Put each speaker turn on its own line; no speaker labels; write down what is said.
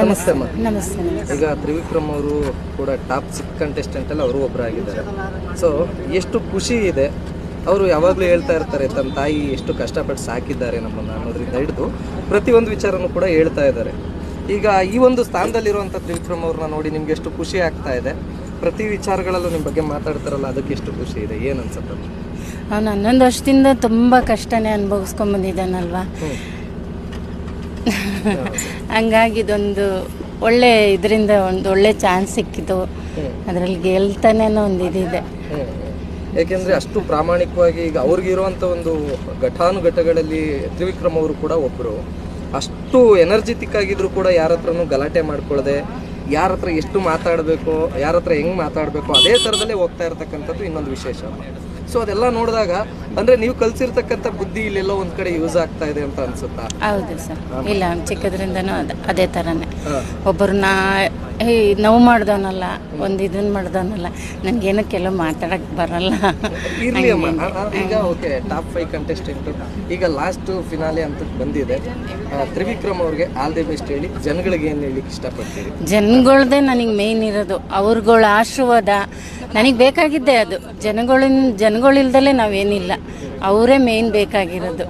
ನಮಸ್ತೆ ಅಮ್ಮ.
ನಮಸ್ತೆ.
ಈಗ ತ್ರಿವಿಕ್ರಮ್ ಅವರು ಕೂಡ ಟಾಪ್ 6 ಕಂಟೆಸ್ಟೆಂಟ್ ಅಲ್ಲಿ ಅವರು ಒಬ್ಬರಾಗಿದ್ದಾರೆ. ಸೊ ಎಷ್ಟು ಖುಷಿ ಇದೆ. ಅವರು ಯಾವಾಗಲೂ ಹೇಳ್ತಾ ಇರ್ತಾರೆ ತನ್ನ ತಾಯಿ ಎಷ್ಟು ಕಷ್ಟಪಟ್ಟು ಸಾಕಿದ್ದಾರೆ ನಮ್ಮನ್ನು ಅನ್ನೋದ್ರಿಂದ ಹಿಡಿದು ಪ್ರತಿಯೊಂದು ವಿಚಾರನೂ ಕೂಡ ಹೇಳ್ತಾ ಇದ್ದಾರೆ. ಈಗ ಈ ಒಂದು ಸ್ಥಾನದಲ್ಲಿರುವಂಥ ತ್ರಿವಿಕ್ರಮ್ ಅವ್ರನ್ನ ನೋಡಿ ನಿಮ್ಗೆ ಎಷ್ಟು ಖುಷಿ ಆಗ್ತಾ ಇದೆ? ಪ್ರತಿ ವಿಚಾರಗಳಲ್ಲೂ ನಿಮ್ಮ ಬಗ್ಗೆ ಮಾತಾಡ್ತಾರಲ್ಲ, ಅದಕ್ಕೆ ಎಷ್ಟು ಖುಷಿ ಇದೆ, ಏನು ಅನ್ಸುತ್ತೆ?
ಅವನು 11 ವರ್ಷದಿಂದ ತುಂಬ ಕಷ್ಟನೇ ಅನುಭವಿಸ್ಕೊಂಬಂದಿದ್ದಾನಲ್ವಾ. ಹಂಗಾಗಿ ಇದೊಂದು ಒಳ್ಳೆ ಇದರಿಂದ ಒಂದು ಒಳ್ಳೆ ಚಾನ್ಸ್ ಸಿಕ್ಕಿತು. ಅದರಲ್ಲಿ ಗೆಲ್ತಾನೆ ಅನ್ನೋ ಒಂದು ಇದಿದೆ.
ಏಕೆಂದರೆ ಅಷ್ಟು ಪ್ರಾಮಾಣಿಕವಾಗಿ ಈಗ ಅವ್ರಿಗಿರುವಂಥ ಒಂದು ಘಟಾನುಘಟಗಳಲ್ಲಿ ತ್ರಿವಿಕ್ರಮ್ ಅವರು ಕೂಡ ಒಬ್ಬರು. ಅಷ್ಟು ಎನರ್ಜೆಟಿಕ್ ಆಗಿದ್ರು ಕೂಡ ಯಾರ ಹತ್ರನೂ ಗಲಾಟೆ ಮಾಡ್ಕೊಳ್ಳದೆ, ಯಾರ ಹತ್ರ ಎಷ್ಟು ಮಾತಾಡಬೇಕು, ಯಾರ ಹತ್ರ ಹೆಂಗೆ ಮಾತಾಡಬೇಕು ಅದೇ ಥರದಲ್ಲೇ ಹೋಗ್ತಾ ಇರ್ತಕ್ಕಂಥದ್ದು ಇನ್ನೊಂದು ವಿಶೇಷ. ಸೊ ಅದೆಲ್ಲ ನೋಡಿದಾಗ ಅಂದರೆ ನೀವು ಕಲಿಸಿರ್ತಕ್ಕಂಥ ಬುದ್ಧಿ ಇಲ್ಲೆಲ್ಲೋ ಒಂದು ಕಡೆ ಯೂಸ್ ಆಗ್ತಾ ಇದೆ ಅಂತ ಅನ್ಸುತ್ತಾ?
ಹೌದು ಸರ್. ಇಲ್ಲ, ಚಿಕ್ಕದ್ರಿಂದನೂ ಅದೇ ಥರನೇ. ಒಬ್ಬರನ್ನ ನೋವು ಮಾಡ್ದವನಲ್ಲ, ಒಂದು ಇದನ್ನು ಮಾಡ್ದವನಲ್ಲ. ನನಗೇನೋ ಕೆಲವು ಮಾತಾಡಕ್ಕೆ ಬರಲ್ಲ.
ಇರಲಿ ಅಮ್ಮ. ಈಗ ಓಕೆ, ಟಾಪ್ 5 ಕಂಟೆಸ್ಟೆಂಟು ಈಗ ಲಾಸ್ಟ್ ಫಿನಾಲೆ ಅಂತ ಬಂದಿದೆ. ತ್ರಿವಿಕ್ರಮ್ ಅವ್ರಿಗೆ ಆಲ್ ದಿ ಬೆಸ್ಟ್ ಹೇಳಿ, ಜನಗಳಿಗೆ ಏನು ಹೇಳಿಕ್ಕೆ ಇಷ್ಟಪಡ್ತೀರಿ?
ಜನಗಳ್ದೇ ನನಗೆ ಮೇಯ್ನ್ ಇರೋದು. ಅವ್ರಗಳ ಆಶೀರ್ವಾದ ನನಗೆ ಬೇಕಾಗಿದ್ದೆ. ಅದು ಜನಗಳಿಲ್ದಲೇ ನಾವೇನಿಲ್ಲ, ಅವರೇ ಮೇಯ್ನ್ ಬೇಕಾಗಿರೋದು.